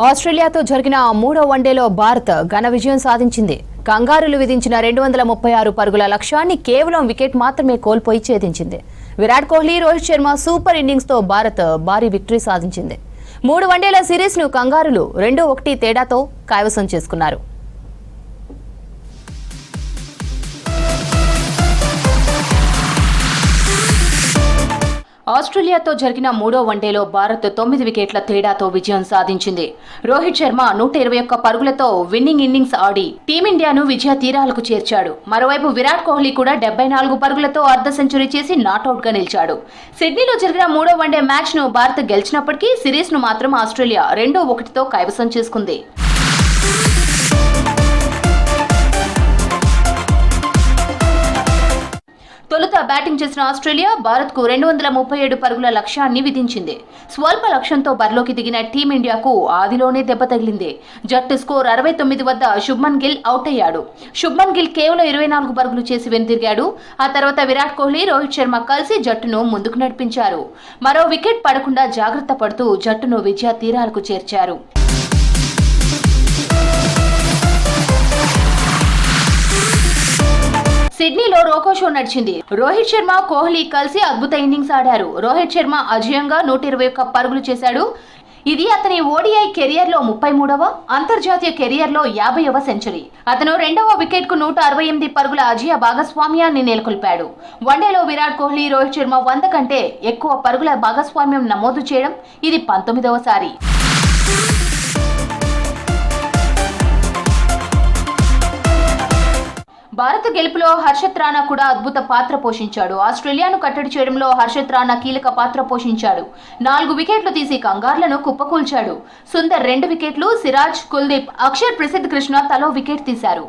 ఆస్ట్రేలియాతో జరిగిన మూడో వన్డేలో భారత్ ఘన విజయం సాధించింది. కంగారులు విధించిన 236 పరుగుల లక్ష్యాన్ని కేవలం వికెట్ మాత్రమే కోల్పోయి ఛేదించింది. విరాట్ కోహ్లీ, రోహిత్ శర్మ సూపర్ ఇన్నింగ్స్ తో భారత్ భారీ విక్టరీ సాధించింది. 3 వన్డేల సిరీస్ ను కంగారులు 2-1 తేడాతో కైవసం చేసుకున్నారు. ఆస్ట్రేలియాతో జరిగిన మూడో వన్డేలో భారత్ 9 వికెట్ల తేడాతో విజయం సాధించింది. రోహిత్ శర్మ 121 పరుగులతో విన్నింగ్ ఇన్నింగ్స్ ఆడి టీమిండియాను విజయ తీరాలకు చేర్చాడు. మరోవైపు విరాట్ కోహ్లీ కూడా 74 పరుగులతో అర్ధ సెంచరీ చేసి నాట్అవుట్ గా నిలిచాడు. సిడ్నీలో జరిగిన మూడో వన్డే మ్యాచ్ ను భారత్ గెలిచినప్పటికీ సిరీస్ ను మాత్రం ఆస్ట్రేలియా 2-1తో కైవసం చేసుకుంది. తొలుత బ్యాటింగ్ చేసిన ఆస్ట్రేలియా భారత్ కు 237 పరుగుల లక్ష్యాన్ని విధించింది. స్వల్ప లక్ష్యంతో బరిలోకి దిగిన టీమిండియాకు ఆదిలోనే దెబ్బ తగిలింది. జట్టు స్కోర్ 69 వద్ద శుభ్మన్ గిల్ అవుట్ అయ్యాడు. శుభ్మన్ గిల్ కేవలం 24 పరుగులు చేసి వెనుదిరిగాడు. ఆ తర్వాత విరాట్ కోహ్లీ, రోహిత్ శర్మ కలిసి జట్టును ముందుకు నడిపించారు. మరో వికెట్ పడకుండా జాగ్రత్త పడుతూ జట్టును విజయ తీరాలకు చేర్చారు. సిడ్నీలో రోకో షో నడిచింది. రోహిత్ శర్మ, కోహ్లీ కలిసి అద్భుత ఇన్నింగ్స్ ఆడారు. రోహిత్ శర్మ అజేయంగా 121 పరుగులు చేశాడు. ఇది అతని ఓడిఐ కెరియర్ లో 33వ, అంతర్జాతీయ కెరియర్ లో 50వ సెంచరీ. అతను 2వ వికెట్ కు 168 పరుగుల అజేయ భాగస్వామ్యాన్ని నెలకొల్పాడు. వన్డేలో విరాట్ కోహ్లీ, రోహిత్ శర్మ 100 కంటే ఎక్కువ పరుగుల భాగస్వామ్యం నమోదు చేయడం ఇది 19వసారి. భారత గెలుపులో హర్షత్ రాణా కూడా అద్భుత పాత్ర పోషించాడు. ఆస్ట్రేలియాను కట్టడి చేయడంలో హర్షత్ రాణా కీలక పాత్ర పోషించాడు. 4 వికెట్లు తీసి కంగారులను కుప్పకూల్చాడు. సుందర్ 2 వికెట్లు, సిరాజ్, కుల్దీప్, అక్షర్, ప్రసిద్ధ్ కృష్ణ తలో వికెట్ తీశారు.